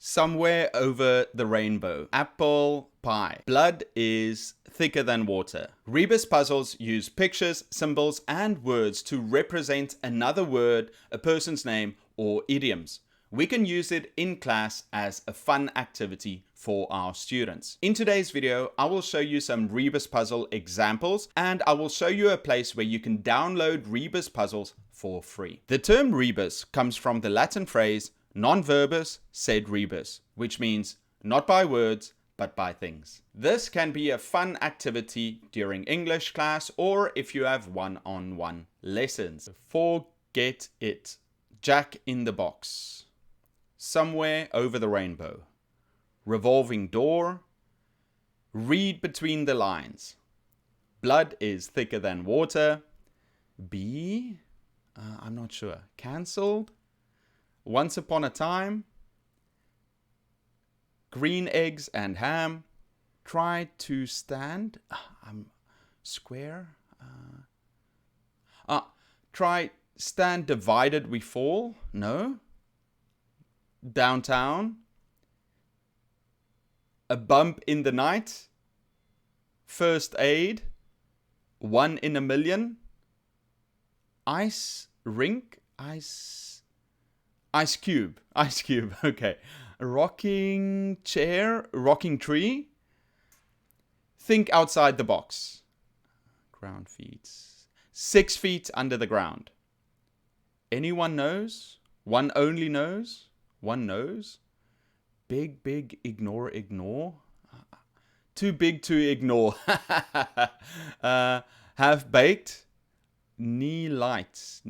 Somewhere over the rainbow. Apple pie. Blood is thicker than water. Rebus puzzles use pictures, symbols, and words to represent another word, a person's name, or idioms. We can use it in class as a fun activity for our students. In today's video, I will show you some Rebus puzzle examples, and I will show you a place where you can download Rebus puzzles for free. The term rebus comes from the Latin phrase non verbis sed rebus, which means not by words, but by things. This can be a fun activity during English class or if you have one-on-one lessons. Forget it. Jack in the box. Somewhere over the rainbow. Revolving door. Read between the lines. Blood is thicker than water. I'm not sure. Cancelled. Once upon a time. Green eggs and ham. Try to stand. Square. Try stand divided we fall. No. Downtown. A bump in the night. First aid. 1 in a million. Ice rink. Ice cube. Okay. Rocking chair. Rocking tree. Think outside the box. Ground feet. 6 feet under the ground. Anyone knows? One only knows? One knows? Big, ignore. Too big to ignore. Have baked. Neon lights.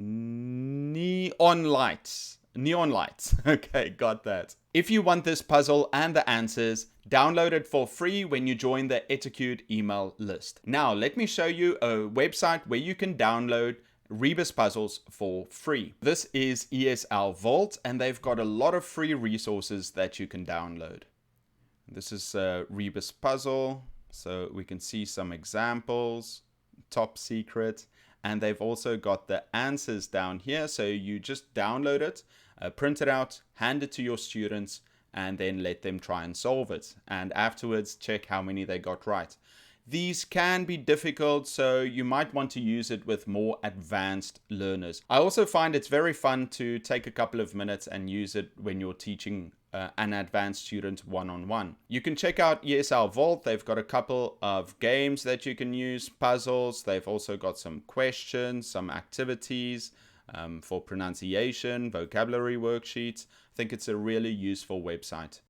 Okay, got that. If you want this puzzle and the answers, download it for free when you join the Etiquette email list. Now, let me show you a website where you can download Rebus puzzles for free. This is ESL Vault, and they've got a lot of free resources that you can download. This is a Rebus puzzle, so we can see some examples, top secret, and they've also got the answers down here, so you just download it, print it out, hand it to your students, and then let them try and solve it. And afterwards, check how many they got right. These can be difficult, so you might want to use it with more advanced learners. I also find it's very fun to take a couple of minutes and use it when you're teaching an advanced student one-on-one. You can check out ESL Vault. They've got a couple of games that you can use, puzzles. They've also got some questions, some activities for pronunciation, vocabulary worksheets. I think it's a really useful website.